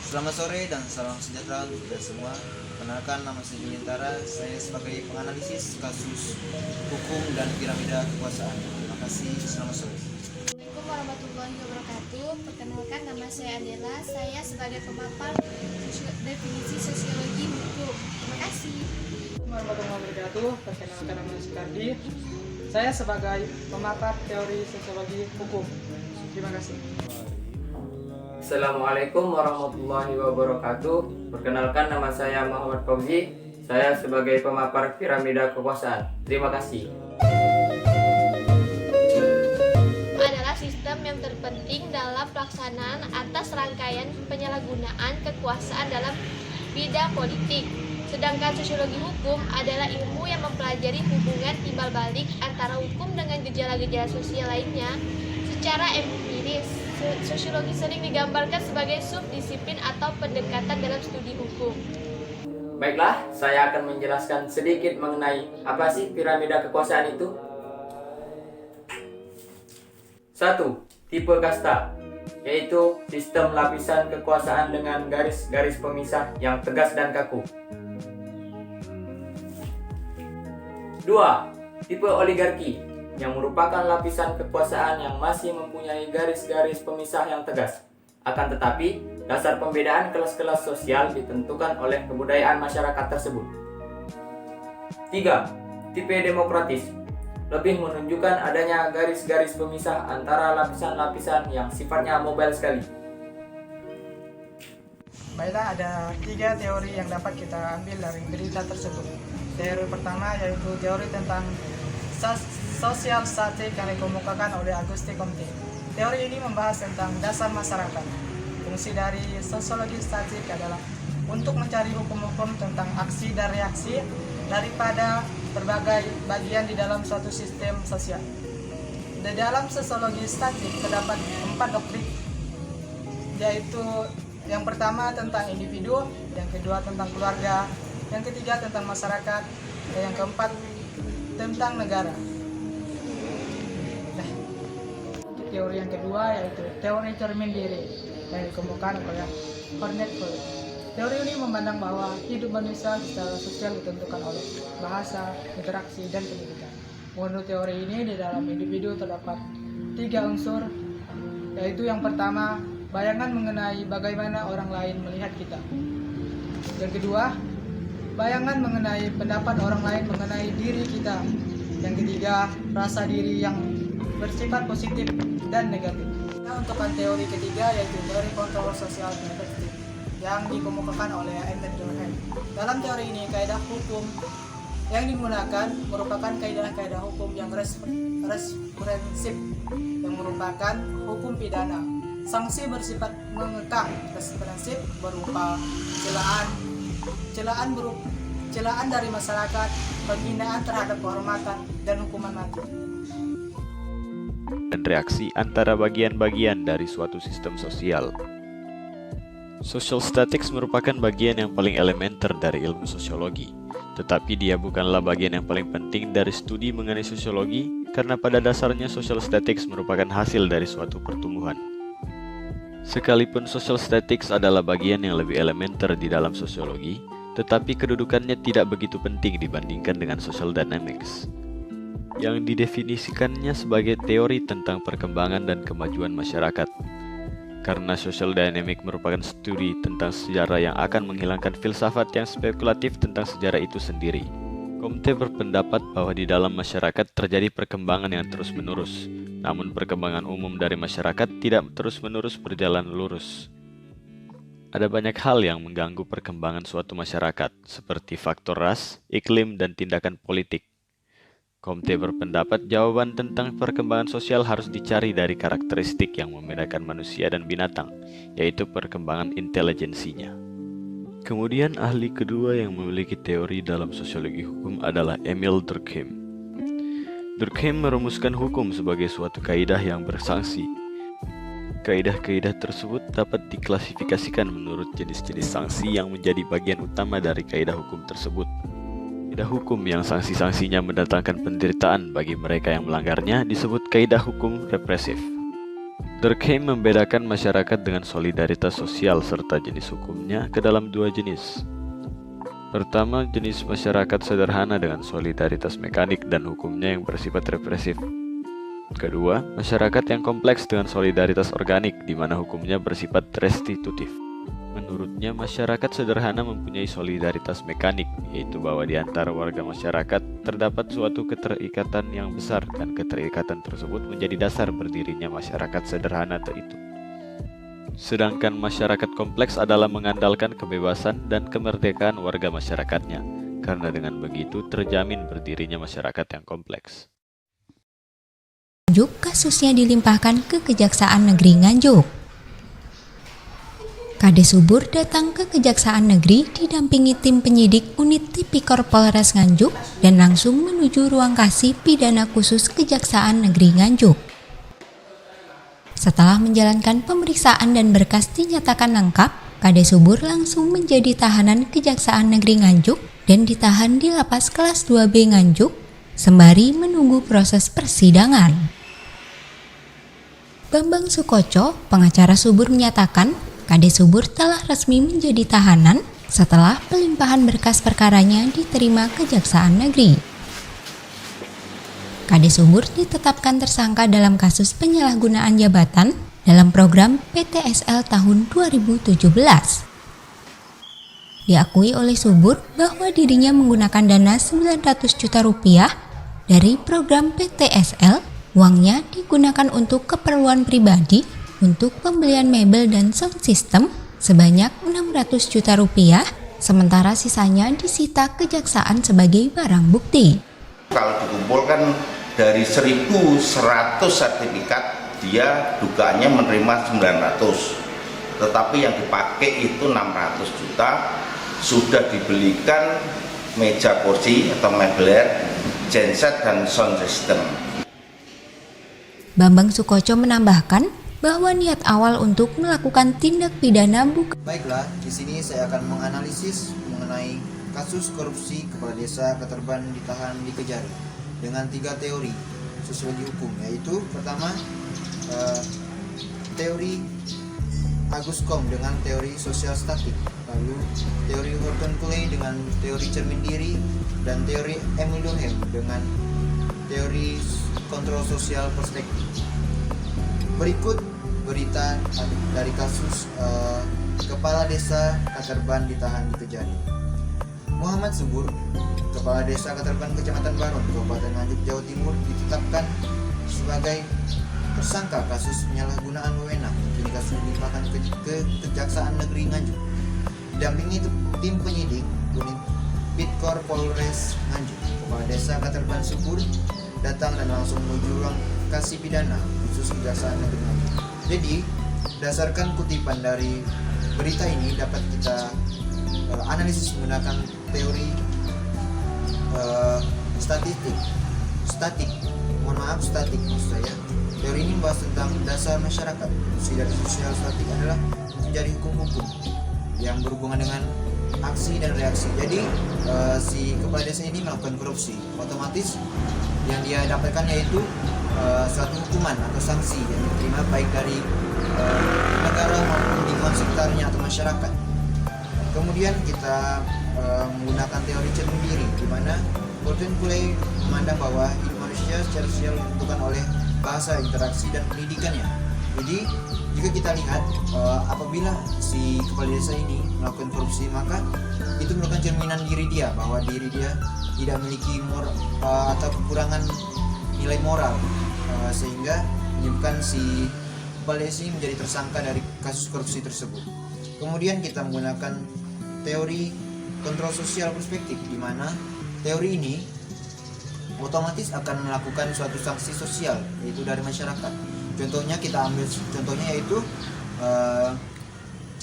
Selamat sore dan salam sejahtera untuk kita semua. Perkenalkan, nama saya Julintara. Saya sebagai penganalisis kasus hukum dan piramida kekuasaan. Terima kasih. Selamat sore. Assalamualaikum warahmatullahi wabarakatuh. Perkenalkan, nama saya Adela. Saya sebagai pemapar definisi sosiologi hukum. Terima kasih. Warahmatullahi wabarakatuh. Perkenalkan, nama saya Sukardi. Saya sebagai pemapar teori sosiologi hukum. Terima kasih. Assalamualaikum warahmatullahi wabarakatuh. Perkenalkan, nama saya Muhammad Fauzi. Saya sebagai pemapar piramida kekuasaan. Terima kasih. Adalah sistem yang terpenting dalam pelaksanaan atas rangkaian penyalahgunaan kekuasaan dalam bidang politik. Sedangkan sosiologi hukum adalah ilmu yang mempelajari hubungan timbal balik antara hukum dengan gejala-gejala sosial lainnya secara empiris. Sosiologi sering digambarkan sebagai subdisiplin atau pendekatan dalam studi hukum. Baiklah, saya akan menjelaskan sedikit mengenai apa sih piramida kekuasaan itu. 1. Tipe kasta, yaitu sistem lapisan kekuasaan dengan garis-garis pemisah yang tegas dan kaku. 2. Tipe oligarki, yang merupakan lapisan kekuasaan yang masih mempunyai garis-garis pemisah yang tegas. Akan tetapi, dasar pembedaan kelas-kelas sosial ditentukan oleh kebudayaan masyarakat tersebut. 3. Tipe demokratis, lebih menunjukkan adanya garis-garis pemisah antara lapisan-lapisan yang sifatnya mobile sekali. Baiklah, ada 3 teori yang dapat kita ambil dari berita tersebut. Teori pertama yaitu teori tentang sosial statik yang dikemukakan oleh Auguste Comte. Teori ini membahas tentang dasar masyarakat. Fungsi dari sosiologi statik adalah untuk mencari hukum-hukum tentang aksi dan reaksi daripada berbagai bagian di dalam suatu sistem sosial. Di dalam sosiologi statik terdapat 4 doktrin, yaitu yang pertama tentang individu, yang kedua tentang keluarga, yang ketiga tentang masyarakat, dan yang keempat tentang negara. Teori yang kedua yaitu teori cermin diri yang dikemukakan oleh Cornet Freud. Teori ini memandang bahwa hidup manusia secara sosial ditentukan oleh bahasa, interaksi, dan pendidikan. Menurut teori ini, di dalam individu terdapat 3 unsur, yaitu yang pertama, bayangan mengenai bagaimana orang lain melihat kita. Yang kedua, bayangan mengenai pendapat orang lain mengenai diri kita. Yang ketiga, rasa diri yang bersifat positif dan negatif. Nah, untuk teori ketiga yaitu teori kontrol sosial negatif yang dikemukakan oleh Emmett Durkheim. Dalam teori ini, kaidah hukum yang digunakan merupakan kaidah-kaidah hukum yang represif, yang merupakan hukum pidana. Sanksi bersifat mengekang, represif berupa celaan dari masyarakat, penghinaan terhadap kehormatan, dan hukuman mati. Dan reaksi antara bagian-bagian dari suatu sistem sosial. Social statics merupakan bagian yang paling elementer dari ilmu sosiologi, tetapi dia bukanlah bagian yang paling penting dari studi mengenai sosiologi, karena pada dasarnya social statics merupakan hasil dari suatu pertumbuhan. Sekalipun social statics adalah bagian yang lebih elementer di dalam sosiologi, tetapi kedudukannya tidak begitu penting dibandingkan dengan social dynamics, yang didefinisikannya sebagai teori tentang perkembangan dan kemajuan masyarakat. Karena social dynamic merupakan studi tentang sejarah yang akan menghilangkan filsafat yang spekulatif tentang sejarah itu sendiri. Comte berpendapat bahwa di dalam masyarakat terjadi perkembangan yang terus-menerus, namun perkembangan umum dari masyarakat tidak terus-menerus berjalan lurus. Ada banyak hal yang mengganggu perkembangan suatu masyarakat, seperti faktor ras, iklim, dan tindakan politik. Comte berpendapat jawaban tentang perkembangan sosial harus dicari dari karakteristik yang membedakan manusia dan binatang, yaitu perkembangan intelijensinya. Kemudian ahli kedua yang memiliki teori dalam sosiologi hukum adalah Emil Durkheim. Durkheim merumuskan hukum sebagai suatu kaidah yang bersanksi. Kaidah-kaidah tersebut dapat diklasifikasikan menurut jenis-jenis sanksi yang menjadi bagian utama dari kaidah hukum tersebut. Kaidah hukum yang sanksi-sanksinya mendatangkan penderitaan bagi mereka yang melanggarnya disebut kaidah hukum represif. Durkheim membedakan masyarakat dengan solidaritas sosial serta jenis hukumnya ke dalam dua jenis. Pertama, jenis masyarakat sederhana dengan solidaritas mekanik dan hukumnya yang bersifat represif. Kedua, masyarakat yang kompleks dengan solidaritas organik di mana hukumnya bersifat restitutif. Menurutnya, masyarakat sederhana mempunyai solidaritas mekanik, yaitu bahwa di antara warga masyarakat terdapat suatu keterikatan yang besar dan keterikatan tersebut menjadi dasar berdirinya masyarakat sederhana itu. Sedangkan masyarakat kompleks adalah mengandalkan kebebasan dan kemerdekaan warga masyarakatnya, karena dengan begitu terjamin berdirinya masyarakat yang kompleks. Nganjuk kasusnya dilimpahkan ke Kejaksaan Negeri Nganjuk. Kades Subur datang ke Kejaksaan Negeri didampingi tim penyidik unit Tipikor Polres Nganjuk dan langsung menuju ruang kasih pidana khusus Kejaksaan Negeri Nganjuk. Setelah menjalankan pemeriksaan dan berkas dinyatakan lengkap, Kades Subur langsung menjadi tahanan Kejaksaan Negeri Nganjuk dan ditahan di Lapas Kelas 2B Nganjuk sembari menunggu proses persidangan. Bambang Sukoco, pengacara Subur menyatakan Kades Subur telah resmi menjadi tahanan setelah pelimpahan berkas perkaranya diterima Kejaksaan Negeri. Kades Subur ditetapkan tersangka dalam kasus penyalahgunaan jabatan dalam program PTSL tahun 2017. Diakui oleh Subur bahwa dirinya menggunakan dana 900 juta rupiah dari program PTSL, uangnya digunakan untuk keperluan pribadi untuk pembelian mebel dan sound system sebanyak 600 juta rupiah, sementara sisanya disita kejaksaan sebagai barang bukti. Kalau dikumpulkan dari 1.100 sertifikat, dia dugaannya menerima 900, tetapi yang dipakai itu 600 juta, sudah dibelikan meja kursi atau mebler, genset dan sound system. Bambang Sukoco menambahkan bahwa niat awal untuk melakukan tindak pidana bukan. Baiklah, di sini saya akan menganalisis mengenai kasus korupsi kepala desa Keterban ditahan di Kejari dengan 3 teori sosiologi hukum, yaitu pertama teori Agus Kom dengan teori sosial statik, lalu teori Horton Cooley dengan teori cermin diri, dan teori Emil Durkheim dengan teori kontrol sosial perspektif. Berikut berita dari kasus kepala desa Keterban ditahan di Kejari. Muhammad Subur, kepala desa Keterban Kecamatan Baron, Kabupaten Nganjuk, Jawa Timur, ditetapkan sebagai tersangka kasus penyalahgunaan wewenang. Kini kasus dilimpahkan ke Kejaksaan Negeri Nganjuk. Didampingi tim penyidik unit Pitkor Polres Nganjuk. Kepala desa Keterban Subur datang dan langsung menuju ruang kasih pidana khusus Kejaksaan Negeri Nganjuk. Jadi, berdasarkan kutipan dari berita ini dapat kita analisis menggunakan teori statik maksud saya. Teori ini membahas tentang dasar masyarakat. Fungsi dari sosial statik adalah mencari hukum-hukum yang berhubungan dengan aksi dan reaksi. Jadi si kepala desa ini melakukan korupsi, otomatis yang dia dapatkan yaitu suatu hukuman atau sanksi yang diterima baik dari negara maupun lingkungan sekitarnya atau masyarakat. Kemudian kita menggunakan teori cermin diri, di mana Horton Cooley memandang bahwa hidup manusia secara sosial ditentukan oleh bahasa, interaksi, dan pendidikannya. Jadi jika kita lihat apabila si kepala desa ini melakukan korupsi, maka itu merupakan cerminan diri dia, bahwa diri dia tidak memiliki moral atau kekurangan nilai moral, sehingga menyebabkan si kepala desa ini menjadi tersangka dari kasus korupsi tersebut. Kemudian kita menggunakan teori kontrol sosial perspektif, di mana teori ini otomatis akan melakukan suatu sanksi sosial, yaitu dari masyarakat. Contohnya kita ambil contohnya yaitu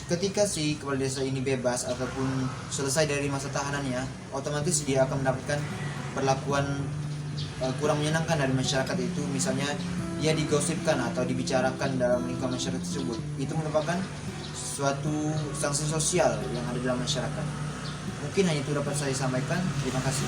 ketika si kepala desa ini bebas ataupun selesai dari masa tahanannya, otomatis dia akan mendapatkan perlakuan kurang menyenangkan dari masyarakat itu. Misalnya dia digosipkan atau dibicarakan dalam lingkungan masyarakat tersebut. Itu merupakan suatu sanksi sosial yang ada dalam masyarakat. Mungkin hanya itu dapat saya sampaikan. Terima kasih.